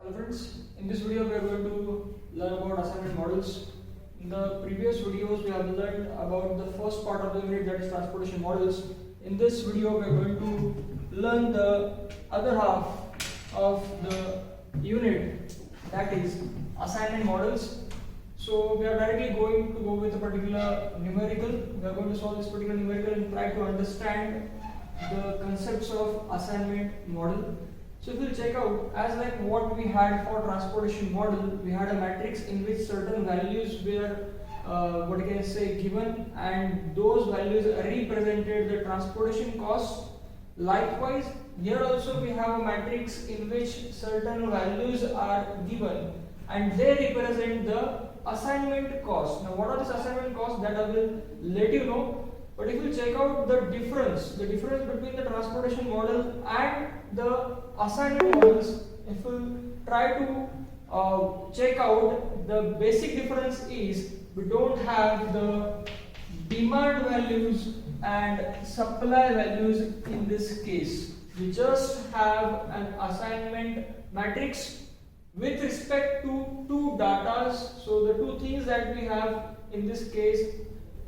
Hello friends, in this video we are going to learn about assignment models. In the previous videos we have learned about the first part of the unit, that is transportation models. In this video we are going to learn the other half of the unit, that is assignment models. So we are directly going to go with a particular numerical. We are going to solve this particular numerical and try to understand the concepts of assignment model. So if we'll check out, as like what we had for transportation model, we had a matrix in which certain values were what can I say given, and those values represented the transportation cost. Likewise, here also we have a matrix in which certain values are given and they represent the assignment cost. Now what are these assignment costs, that I will let you know. But if you check out the difference between the transportation model and the assignment models, if we try to check out, the basic difference is we don't have the demand values and supply values in this case. We just have an assignment matrix with respect to two datas. So the two things that we have in this case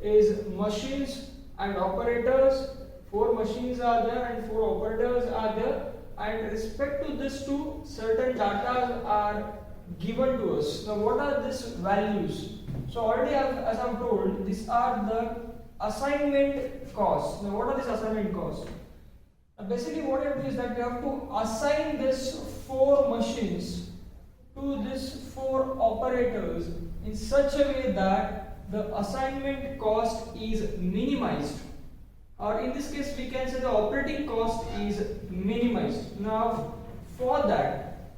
is machines and operators. 4 machines are there and 4 operators are there, and respect to this two, certain data are given to us. Now what are these values? So already as I've told, these are the assignment costs. Now what are these assignment costs? Basically what it is that we have to assign this 4 machines to these 4 operators in such a way that the assignment cost is minimized, or in this case we can say the operating cost is minimized. Now for that,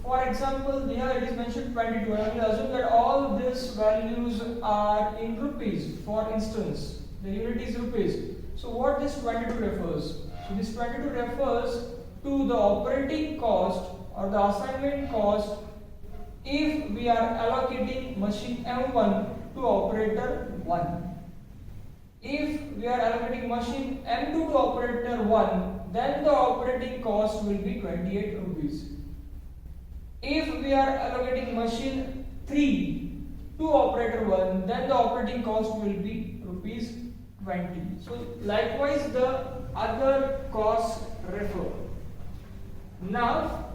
for example, here it is mentioned 22, and I will assume that all these values are in rupees. For instance, the unit is rupees. So what this 22 refers? So this 22 refers to the operating cost or the assignment cost if we are allocating machine M1 to operator 1. If we are allocating machine M2 to operator 1, then the operating cost will be 28 rupees. If we are allocating machine 3 to operator 1, then the operating cost will be rupees 20. So likewise the other costs refer. Now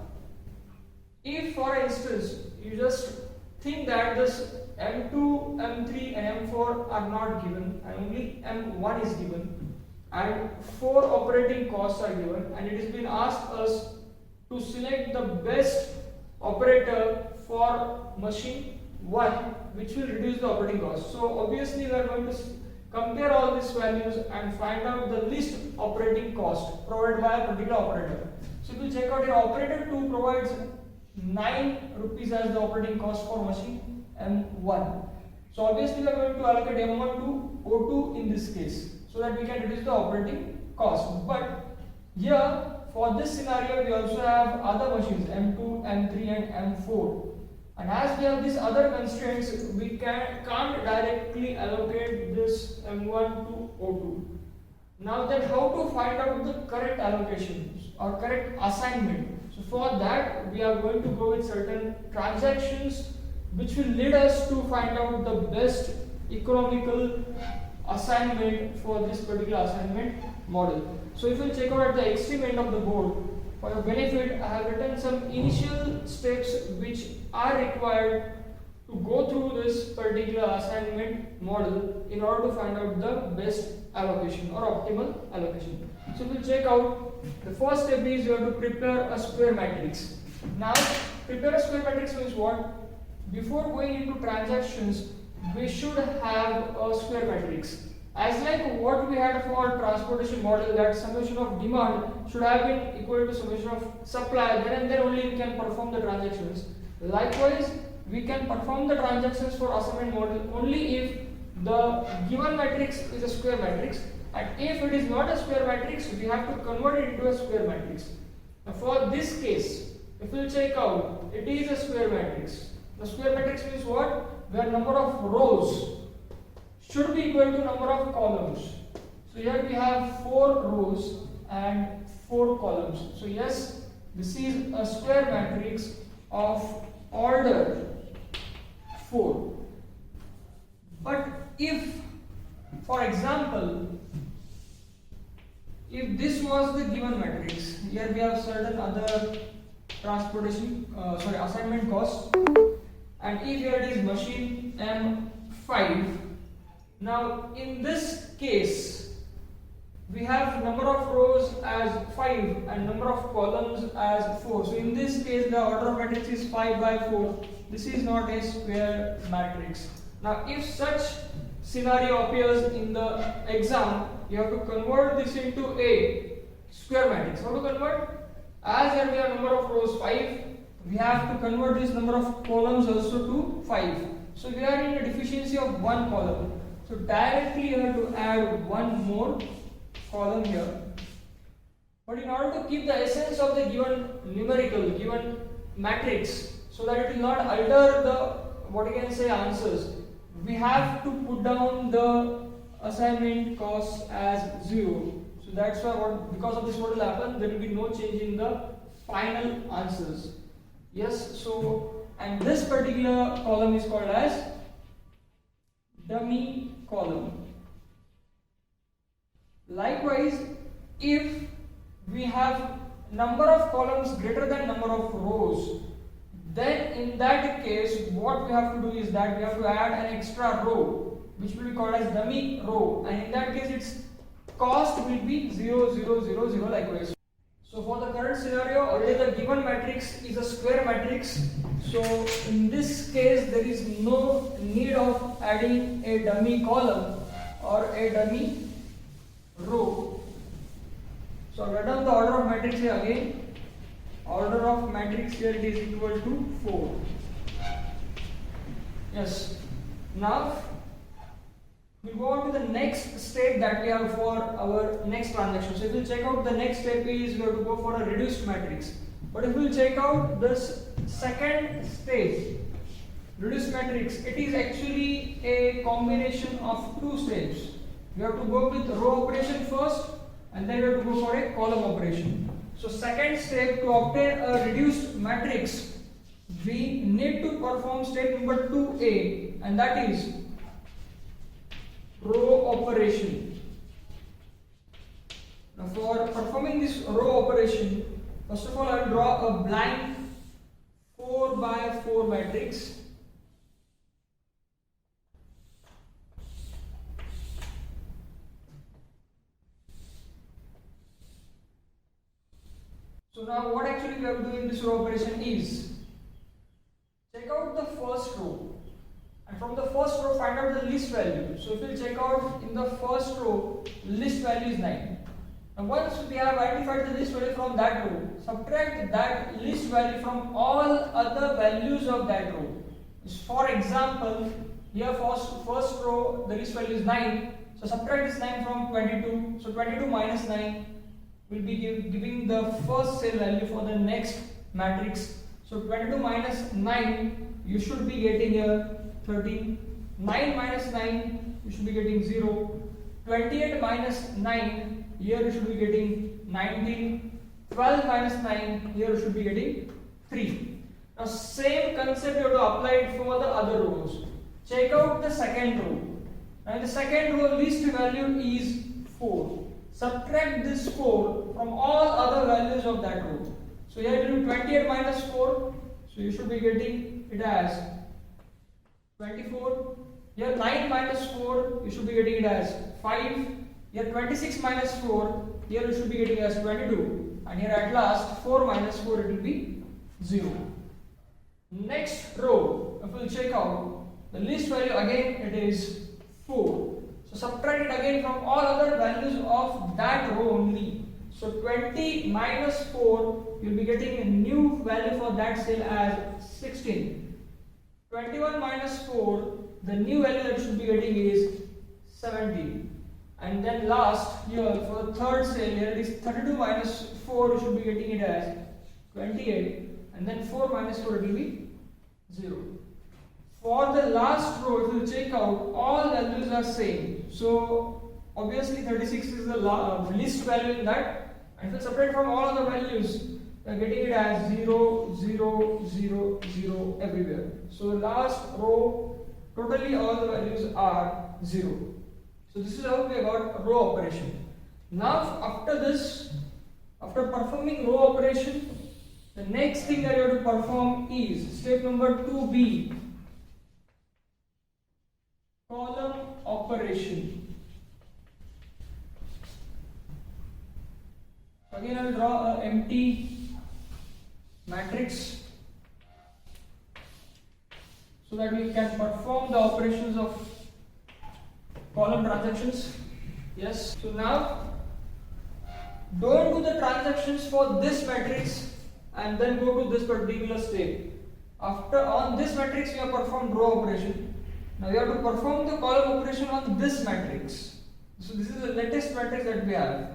if for instance you just think that this M2, M3 and M4 are not given and only M1 is given and 4 operating costs are given, and it has been asked us to select the best operator for machine 1 which will reduce the operating cost. So obviously we are going to compare all these values and find out the least operating cost provided by a particular operator. So if you check out, your operator 2 provides 9 rupees as the operating cost for machine M1. So obviously we are going to allocate M1 to O2 in this case so that we can reduce the operating cost. But here for this scenario we also have other machines M2, M3 and M4. And as we have these other constraints, we can't directly allocate this M1 to O2. Now then, how to find out the correct allocations or correct assignment? So for that we are going to go with certain transactions which will lead us to find out the best economical assignment for this particular assignment model. So if you check out at the extreme end of the board, for your benefit, I have written some initial steps which are required to go through this particular assignment model in order to find out the best allocation or optimal allocation. So we'll check out, the first step is you have to prepare a square matrix. Now prepare a square matrix means what? Before going into transactions we should have a square matrix. As like what we had for transportation model, that summation of demand should have been equal to summation of supply, then and then only we can perform the transactions. Likewise, we can perform the transactions for assignment model only if the given matrix is a square matrix, and if it is not a square matrix we have to convert it into a square matrix. Now for this case, if we check out, it is a square matrix. The square matrix means what? Where number of rows should be equal to number of columns. So here we have 4 rows and 4 columns. So yes, This is a square matrix of order 4. But if, for example, if this was the given matrix, here we have certain other assignment costs, and if here it is machine M5. Now in this case we have number of rows as 5 and number of columns as 4. So in this case the order of matrix is 5 by 4. This is not a square matrix. Now if such scenario appears in the exam, you have to convert this into a square matrix. How to convert? As here we have number of rows 5, we have to convert this number of columns also to 5. So we are in a deficiency of one column. So directly you have to add one more column here. But in order to keep the essence of the given numerical, given matrix, so that it will not alter the answers, we have to put down the assignment cost as 0. So that's why because of this what will happen, there will be no change in the final answers. Yes, so and this particular column is called as dummy column. Likewise, if we have number of columns greater than number of rows, then in that case what we have to do is that we have to add an extra row which will be called as dummy row, and in that case its cost will be 0, 0, 0, 0 likewise. So for the current scenario, already the given matrix is a square matrix. So in this case there is no need of adding a dummy column or a dummy row. So write down the order of matrix here again. Order of matrix here is equal to 4. Yes. Now we go on to the next step that we have for our next transaction. So if you check out the next step is we have to go for a reduced matrix. But if you check out this second stage, reduced matrix, it is actually a combination of two steps. We have to go with row operation first, and then we have to go for a column operation. So second step, to obtain a reduced matrix, we need to perform step number 2a, and that is row operation. Now for performing this row operation, first of all I will draw a blank 4 by 4 matrix. So now what actually we have to do in this row operation is check out the first row, and from the first row find out the list value. So if you check out in the first row, list value is 9. Now once we have identified the list value from that row, subtract that list value from all other values of that row. For example, here first row the list value is 9, so subtract this 9 from 22. So 22 minus 9 will be giving the first cell value for the next matrix. So 22 minus 9, you should be getting here 13. 9 minus 9, you should be getting 0. 28 minus 9, here you should be getting 19. 12 minus 9, here you should be getting 3. Now same concept you have to apply it for the other rows. Check out the second row. Now in the second row, list value is 4. Subtract this 4 from all other values of that row. So here it will be 28 minus 4, so you should be getting it as 24. Here 9 minus 4, you should be getting it as 5. Here 26 minus 4, here you should be getting as 22. And here at last 4 minus 4, it will be 0. Next row, if we check out the list value, again it is 4. So subtract it again from all other values of that row only. So 20 minus 4, you will be getting a new value for that cell as 16. 21 minus 4, the new value that you should be getting is 17. And then last here for the third cell, here it is 32 minus 4, you should be getting it as 28. And then 4 minus 4, it will be 0. For the last row, if you check out, all values are same. So obviously 36 is the list value in that, and if you separate from all other values, we are getting it as 0, 0, 0, 0 everywhere. So last row, totally all the values are 0. So this is how we got row operation. Now after this, after performing row operation, the next thing that you have to perform is step number 2b, column operation. Again I will draw an empty matrix so that we can perform the operations of column transactions. Yes, so now don't do the transactions for this matrix and then go to this particular step. After on this matrix we have performed row operation. Now we have to perform the column operation on this matrix. So this is the latest matrix that we have.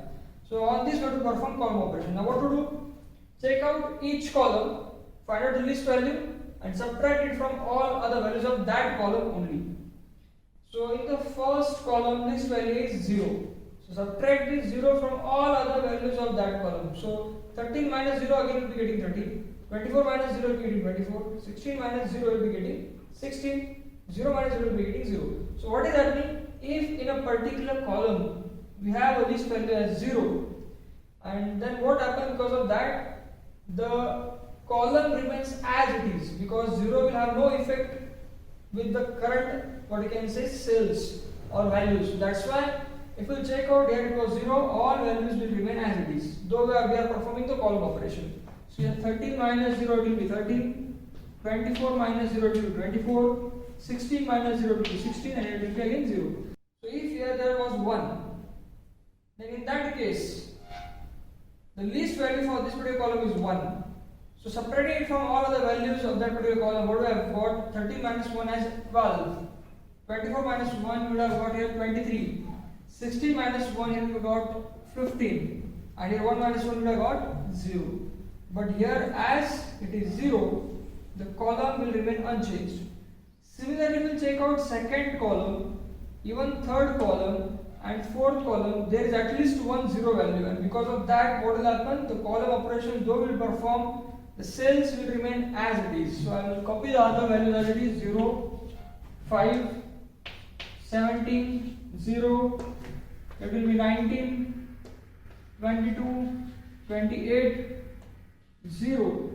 So on this we have to perform column operation. Now what to do? Check out each column, find out the least value and subtract it from all other values of that column only. So in the first column least value is 0. So subtract this 0 from all other values of that column. So 13 minus 0 again will be getting 13. 24 minus 0 will be getting 24. 16 minus 0 will be getting 16. 0 minus 0 will be getting 0. So what is happening? If in a particular column we have a least value as 0, and then what happens because of that? The column remains as it is, because 0 will have no effect with the current, what you can say, cells or values. That's why if you check out here it was 0, all values will remain as it is, though we are performing the column operation. So here 13 minus 0 will be 13, 24 minus 0 will be 24, 16 minus 0 will be 16, and it will be again 0. So if here there was 1, then in that case the least value for this particular column is 1. So subtracting it from all other values of that particular column, what do I have got? 13 minus 1 as 12, 24 minus 1 would have got here 23, 16 minus 1 here we got 15, and here 1 minus 1 would have got 0. But here as it is 0, the column will remain unchanged. Similarly, we will check out second column, even third column and fourth column. There is at least one 0 value, and because of that what will happen? The column operation though will perform, the cells will remain as it is. So I will copy the other values as it is: 0, 5, 17, 0, it will be 19, 22, 28, 0.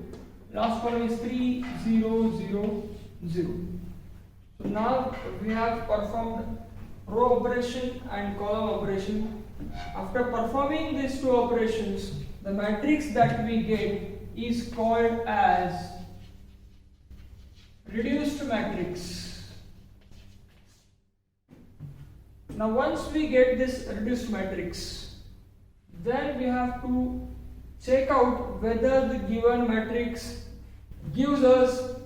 Last column is 3, 0, 0, 0. So now we have performed row operation and column operation. After performing these two operations, the matrix that we get is called as reduced matrix. Now once we get this reduced matrix, then we have to check out whether the given matrix gives us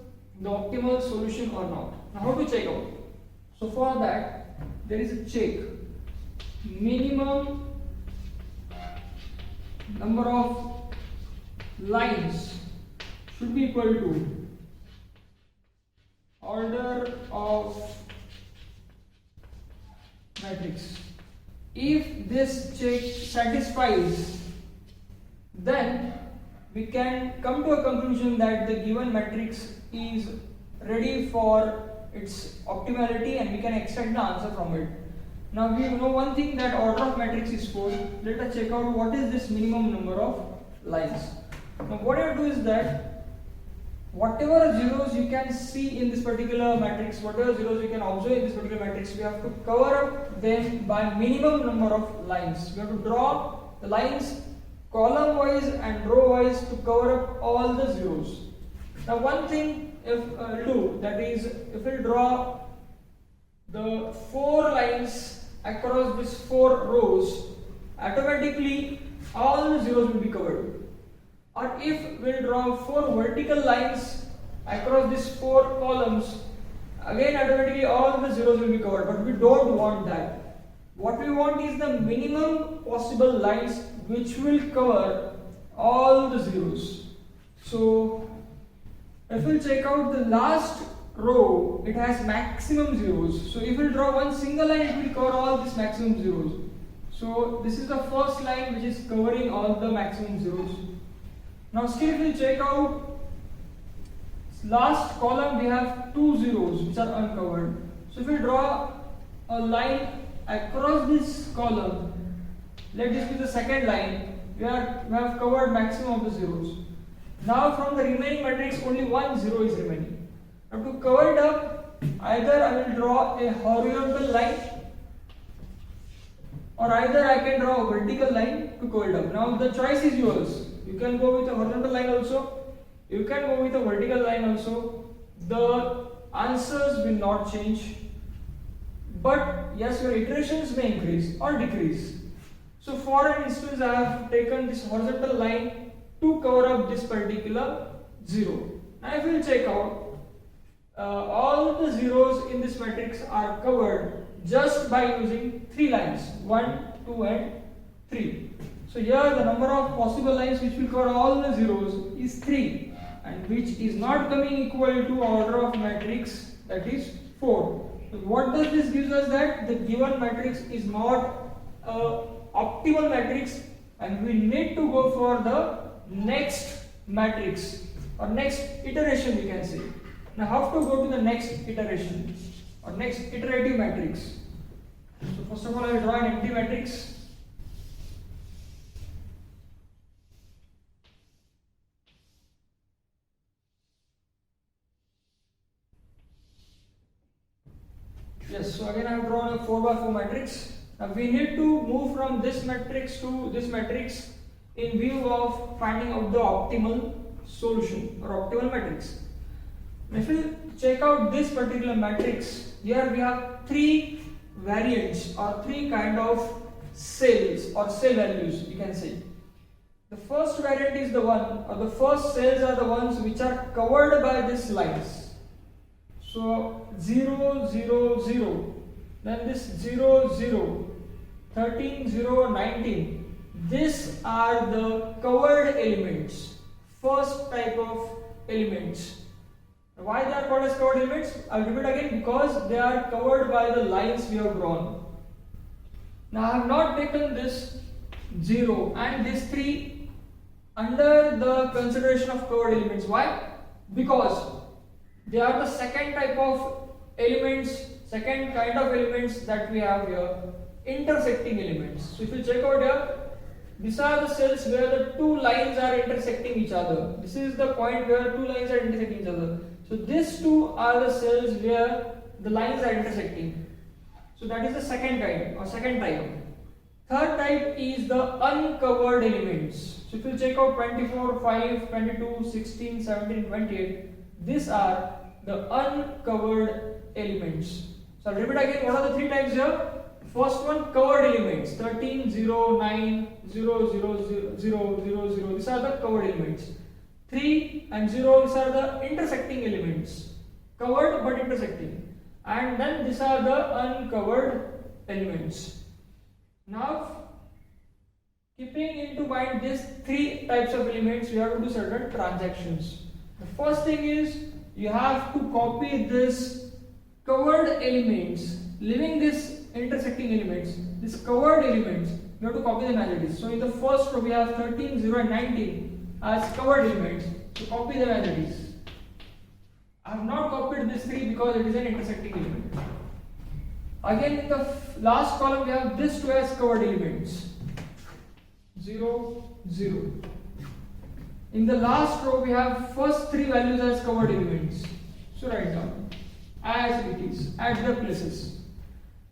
the optimal solution or not. Now how to check out? So for that there is a check: minimum number of lines should be equal to order of matrix. If this check satisfies, then we can come to a conclusion that the given matrix is ready for its optimality and we can extract the answer from it. Now we know one thing, that order of matrix is 4. Let us check out what is this minimum number of lines. Now what I do is that whatever zeros you can see in this particular matrix, whatever zeros you can observe in this particular matrix, we have to cover up them by minimum number of lines. We have to draw the lines column wise and row wise to cover up all the zeros. Now one thing if we'll do, that is, if we'll draw the 4 lines across these 4 rows, automatically all the zeros will be covered. Or if we'll draw 4 vertical lines across these 4 columns, again automatically all the zeros will be covered, but we don't want that. What we want is the minimum possible lines which will cover all the zeros. So if we'll check out the last row, it has maximum zeros. So if we'll draw one single line, it will cover all these maximum zeros. So this is the first line which is covering all the maximum zeros. Now still if we check out last column, we have two zeros which are uncovered. So if we draw a line across this column, let this be the second line, we have covered maximum of the zeros. Now from the remaining matrix only one zero is remaining. Now to cover it up, either I will draw a horizontal line or either I can draw a vertical line to cover it up. Now the choice is yours. You can go with a horizontal line also, you can go with a vertical line also. The answers will not change, but yes, your iterations may increase or decrease. So for an instance, I have taken this horizontal line to cover up this particular zero. Now if we will check out, all the zeros in this matrix are covered just by using three lines, 1, 2 and 3. So here the number of possible lines which will cover all the zeros is 3, and which is not coming equal to order of matrix, that is 4. So what does this gives us? That the given matrix is not optimal matrix, and we need to go for the next matrix or next iteration, we can say. Now how to go to the next iteration or next iterative matrix? So first of all, I will draw an empty matrix. Yes, so again I have drawn a 4 by 4 matrix. Now we need to move from this matrix to this matrix in view of finding out the optimal solution or optimal matrix. If we check out this particular matrix, here we have three variants or three kind of cells or cell values, you can say. The first variant is the one, or the first cells are the ones which are covered by these lines. So 0, 0, 0, then this 0, 0, 13, 0, 19. These are the covered elements, first type of elements. Why they are called as covered elements? I will repeat again, because they are covered by the lines we have drawn. Now I have not taken this 0 and this 3 under the consideration of covered elements. Why? Because they are the second type of elements, second kind of elements that we have here, intersecting elements. So if you check out here, these are the cells where the two lines are intersecting each other. This is the point where two lines are intersecting each other. So these two are the cells where the lines are intersecting. So that is the second kind or second type. Third type is the uncovered elements. So if you check out 24, 5, 22, 16, 17, 28, these are the uncovered elements. So I'll repeat again, what are the three types here? First one, covered elements, 13, 0, 9, 0, 0, 0, 0, 0, 0. These are the covered elements. 3 and 0, these are the intersecting elements. Covered but intersecting. And then these are the uncovered elements. Now, keeping into mind these three types of elements, we have to do certain transactions. The first thing is, you have to copy this covered elements, leaving this intersecting elements, these covered elements, you have to copy them as it is. So in the first row we have 13, 0 and 19 as covered elements, so copy them as it is. I have not copied this 3 because it is an intersecting element. Again in the last column we have this 2 as covered elements, 0, 0. In the last row we have first 3 values as covered elements. So write down as it is at the places.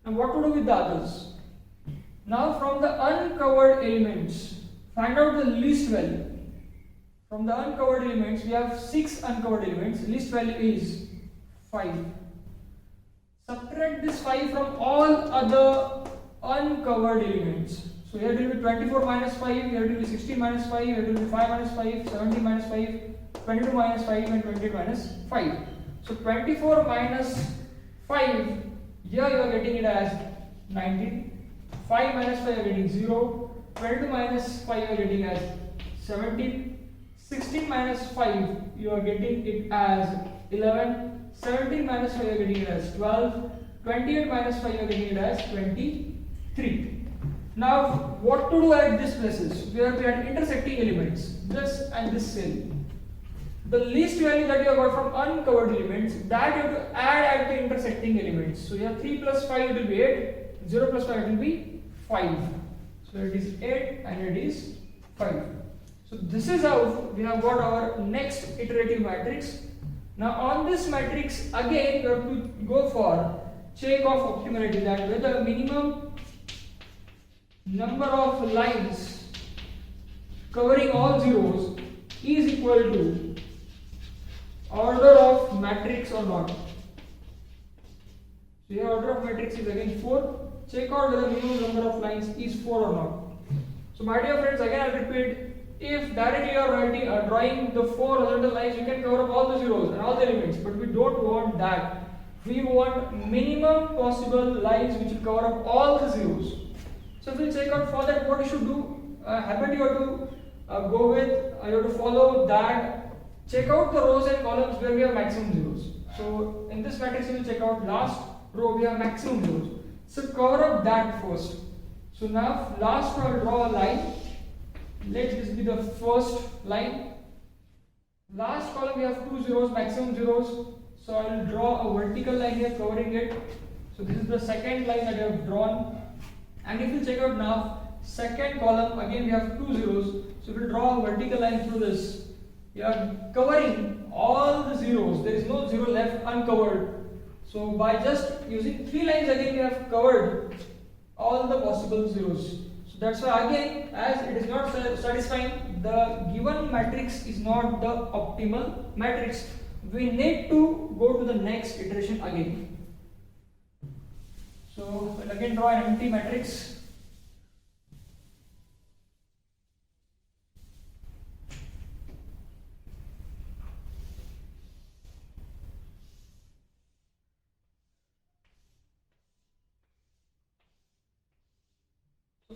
Now what to do with the others? Now from the uncovered elements, find out the least value. From the uncovered elements, we have 6 uncovered elements. Least value is 5. Subtract this 5 from all other uncovered elements. So here it will be 24 minus 5, here it will be 16 minus 5, here it will be 5 minus 5, 17 minus 5, 22 minus 5 and 28 minus 5. So 24 minus 5, here you are getting it as 19. 5 minus 5 you are getting 0. 22 minus 5 you are getting as 17. 16 minus 5 you are getting it as 11. 17 minus 5 you are getting it as 12. 28 minus 5 you are getting it as 23. Now, what to do at these places? We have to add intersecting elements, this and this cell. The least value that you have got from uncovered elements, that you have to add at the intersecting elements. So you have 3 plus 5, it will be 8, 0 plus 5, it will be 5. So it is 8 and it is 5. So this is how we have got our next iterative matrix. Now on this matrix, again you have to go for check of optimality, that whether minimum number of lines covering all zeros is equal to order of matrix or not. So here order of matrix is again 4. Check out whether minimum number of lines is 4 or not. So my dear friends, again I repeat, if directly you are writing drawing the 4 horizontal lines, you can cover up all the zeros and all the elements, but we don't want that. We want minimum possible lines which will cover up all the zeros. So if we check out for that, what you should do, habit you have to go with, you have to follow that. Check out the rows and columns where we have maximum zeros. So in this matrix you will check out last row we have maximum zeros. So cover up that first. So now last row I will draw a line. Let this be the first line. Last column we have 2 zeros, maximum zeros. So I will draw a vertical line here covering it. So this is the second line that I have drawn. And if you check out now, second column again we have 2 zeros. So we will draw a vertical line through this. We are covering all the zeros. There is no zero left uncovered. So by just using 3 lines again we have covered all the possible zeros. So that's why again, as it is not satisfying, the given matrix is not the optimal matrix. We need to go to the next iteration again. So we'll again draw an empty matrix.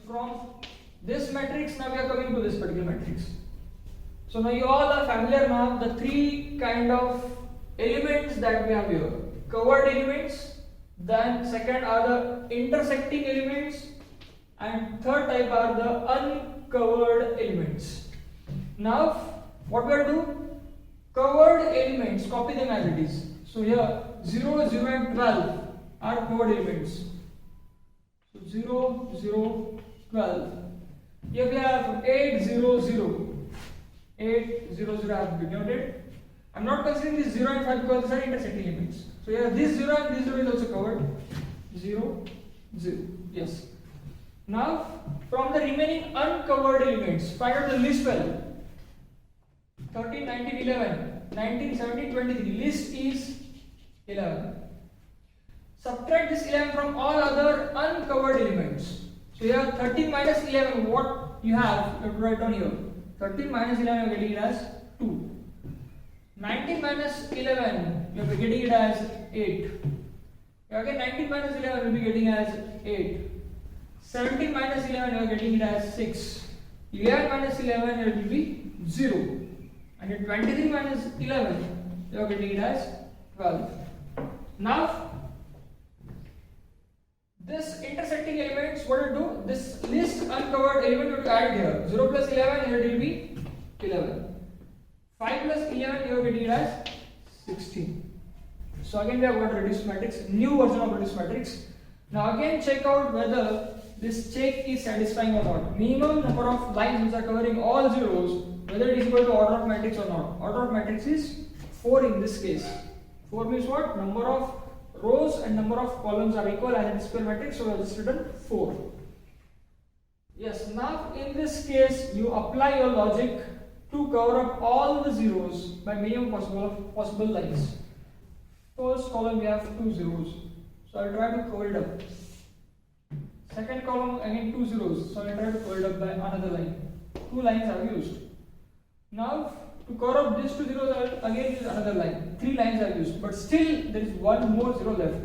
From this matrix, now we are coming to this particular matrix. So now you all are familiar now the 3 kind of elements that we have here. Covered elements, then second are the intersecting elements, and third type are the uncovered elements. Now what we are to do? Covered elements, copy them as it is. So here 0, 0 and 12 are covered elements. So 0, 0, 12. Here we have 8, 0, 0. 8, 0, 0 have been denoted. I am not considering this 0 and 5 because these are intersecting elements. So here this 0 and this 0 is also covered. 0, 0. Yes. Now from the remaining uncovered elements, find out the list value. 13, 19, 11, 19, 17, 23. List is 11. Subtract this 11 from all other uncovered elements. So here 13 minus 11, what you have to write down here. 13 minus 11 you are getting it as 2. 19 minus 11 you are getting it as 8. Again 19 minus 11 will be getting as 8. 17 minus 11 you are getting it as 6. 11 minus 11 it will be 0. And 23 minus 11 you are getting it as 12. Now this intersecting elements, what to do? This list uncovered element will be added here. 0 plus 11, here it will be 11. 5 plus 11, here we get it as 16. So again we have got reduced matrix, new version of reduced matrix. Now again check out whether this check is satisfying or not. Minimum number of lines which are covering all zeros, whether it is equal to order of matrix or not. Order of matrix is 4 in this case. 4 means what? Number of rows and number of columns are equal as in square matrix, so I have just written 4. Yes, now in this case you apply your logic to cover up all the zeros by minimum possible lines. First column we have 2 zeros, so I will try to cover it up. Second column again 2 zeros, so I will try to cover it up by another line. 2 lines are used. Now to cover up these 2 zeros, I will again use another line. 3 lines are used, but still there is one more zero left.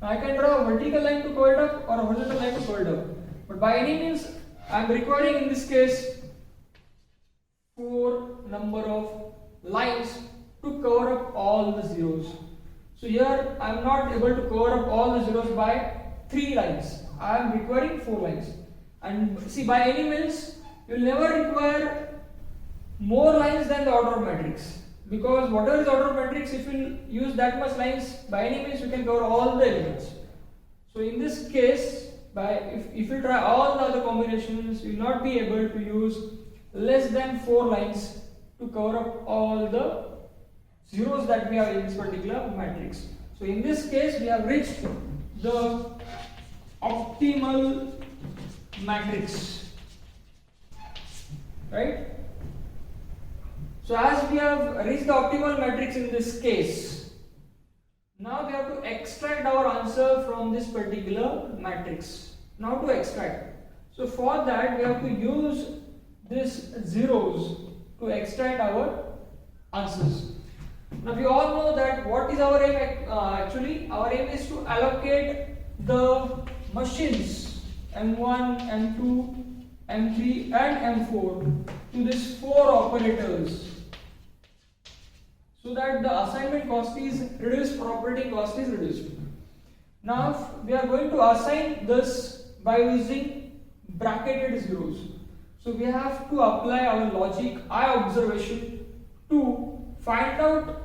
Now I can draw a vertical line to cover it up or a horizontal line to cover it up. But by any means, I am requiring in this case 4 number of lines to cover up all the zeros. So here I am not able to cover up all the zeros by 3 lines. I am requiring 4 lines. And see, by any means, you will never require more lines than the order of matrix, because whatever is the order of matrix, if you use that much lines, by any means you can cover all the elements. So in this case, if you try all the other combinations, you will not be able to use less than 4 lines to cover up all the zeros that we have in this particular matrix. So in this case, we have reached the optimal matrix, right? So as we have reached the optimal matrix in this case, now we have to extract our answer from this particular matrix. Now to extract, so for that we have to use these zeros to extract our answers. Now we all know that what is our aim actually. Our aim is to allocate the machines M1, M2, M3 and M4 to these 4 operators, so that the assignment cost is reduced, operating cost is reduced. Now we are going to assign this by using bracketed zeros. So we have to apply our logic I observation to find out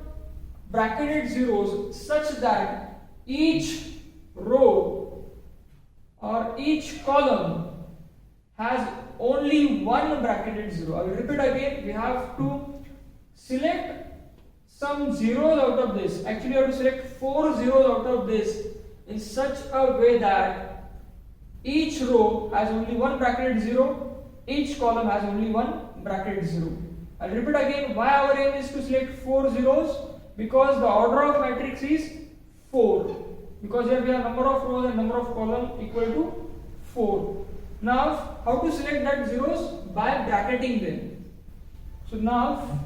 bracketed zeros such that each row or each column has only one bracketed zero. I will repeat again. We have to select some zeros out of this. Actually, you have to select 4 zeros out of this in such a way that each row has only one bracketed zero, each column has only one bracketed zero. I'll repeat again. Why our aim is to select 4 zeros? Because the order of matrix is 4. Because here we have number of rows and number of columns equal to 4. Now, how to select that zeros? By bracketing them. So now,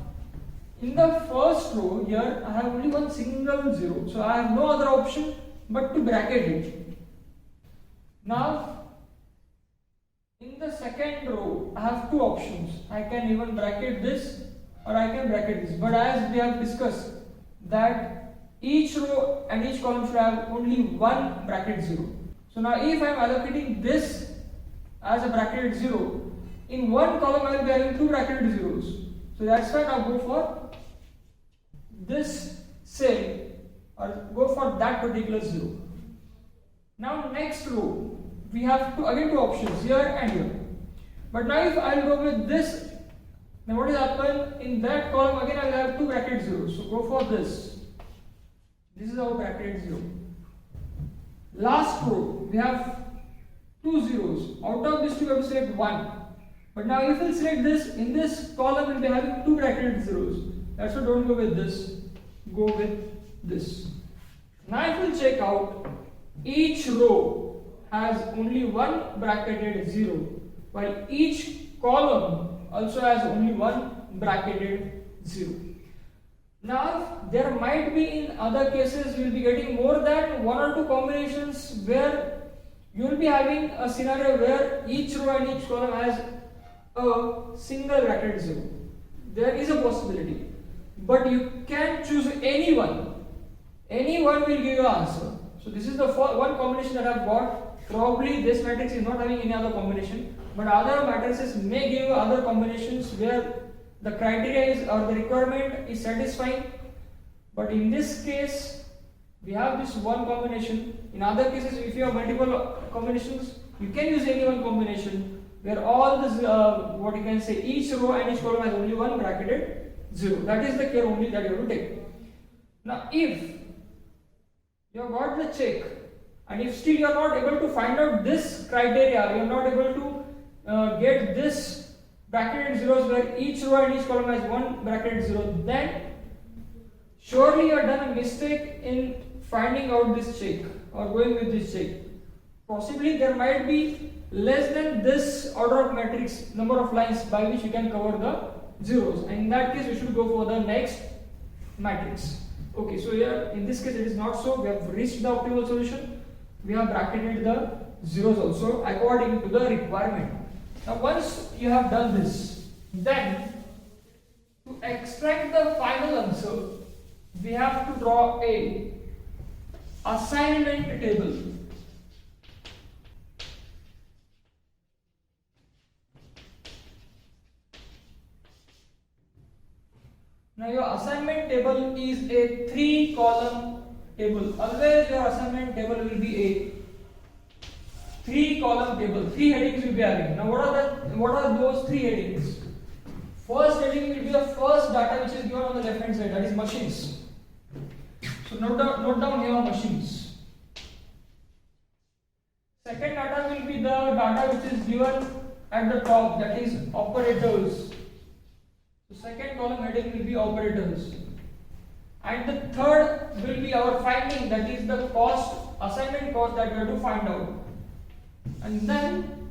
in the first row here, I have only one single zero. So I have no other option but to bracket it. Now, in the second row, I have 2 options. I can even bracket this or I can bracket this. But as we have discussed that each row and each column should have only one bracket zero. So now if I am allocating this as a bracketed zero, in one column I will be having 2 bracketed zeros. So that's why now go for this cell or go for that particular zero. Now next row, we have again 2 options here and here. But now if I will go with this, then what will happen? In that column again I will have 2 bracketed zeros. So go for this. This is our bracketed zero. Last row, we have 2 zeros. Out of this 2 we have to select 1. But now if we select this, in this column we will be having 2 bracketed zeros. That's why don't go with this, go with this. Now if we check out, each row has only one bracketed zero, while each column also has only one bracketed zero. Now there might be in other cases you will be getting more than 1 or 2 combinations where you will be having a scenario where each row and each column has a single bracketed zero. There is a possibility, but you can choose any one. Any one will give you an answer. So this is the one combination that I have got. Probably this matrix is not having any other combination, but other matrices may give you other combinations where the criteria is or the requirement is satisfying. But in this case, we have this one combination. In other cases, if you have multiple combinations, you can use any one combination where all this, what you can say, each row and each column has only one bracketed zero. That is the care only that you have to take. Now, if you have got the check, and if still you are not able to find out this criteria, you are not able to get this bracketed zeros where each row and each column has one bracketed zero, then surely you have done a mistake in finding out this check or going with this check. Possibly there might be less than this order of matrix number of lines by which you can cover the zeros, and in that case you should go for the next matrix. Okay, so here in this case it is not so. We have reached the optimal solution. We have bracketed the zeros also according to the requirement. Now once you have done this, then to extract the final answer, we have to draw a assignment table. Now your assignment table is a 3-column table. Always your assignment table will be a 3-column table. 3 headings will be having. Now what are those 3 headings? First heading will be the first data which is given on the left hand side, that is machines. So note down here machines. Second data will be the data which is given at the top, that is operators. So second column heading will be operators. And the third will be our finding, that is the cost, assignment cost that we have to find out. And then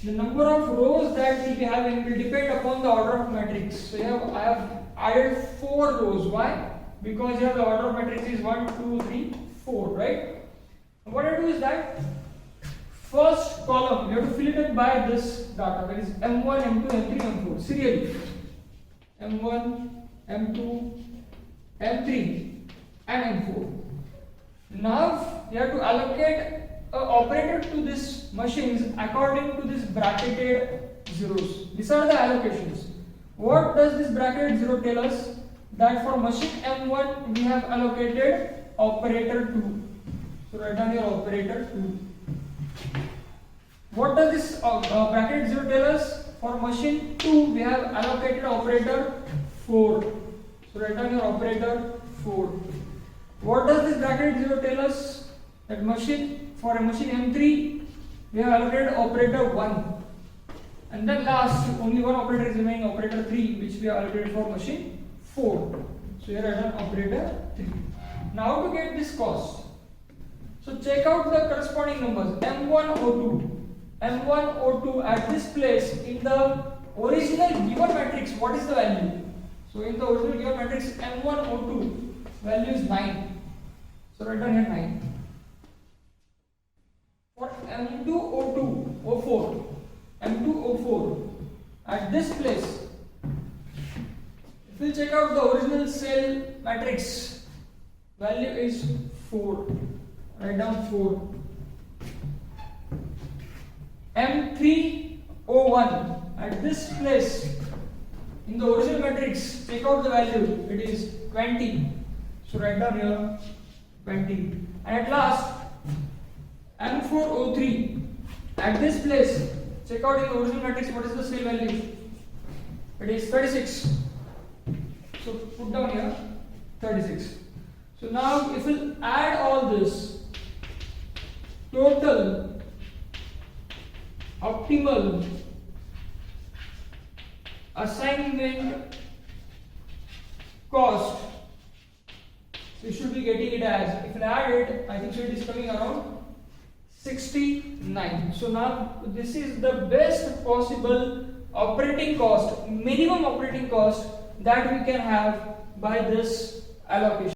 the number of rows that we'll be having will depend upon the order of matrix. So I have added 4 rows. Why? Because here the order of matrix is 1, 2, 3, 4, right? And what I do is that first column you have to fill it up by this data, that is M1, M2, M3, M4 serially. M1, M2, M3 and M4. Now you have to allocate an operator to these machines according to these bracketed zeros. These are the allocations. What does this bracketed zero tell us? That for machine M1 we have allocated operator 2. So write down your operator 2. What does this bracketed zero tell us? For machine 2 we have allocated operator 4. So write down your operator 4. What does this bracketed zero tell us? That for a machine M3 we have allocated operator 1. And then last, only one operator is remaining, operator 3, which we have allocated for machine 4. So here I done operator 3. Now to get this cost. So check out the corresponding numbers. M1O2. M1O2 at this place in the original given matrix, what is the value? So in the original given matrix M1O2 value is 9. So write down here 9. For M2O4 at this place, if we check out the original cell matrix, value is 4. Write down 4. M3O1 at this place in the original matrix, check out the value, it is 20. So write down here 20. And at last M4O3 at this place, check out in the original matrix what is the cell value, it is 36. So put down here 36. So now if we add all this, total optimal assignment cost, we should be getting it as, if I add it, I think so it is coming around 69. So now this is the best possible operating cost, minimum operating cost that we can have by this allocation.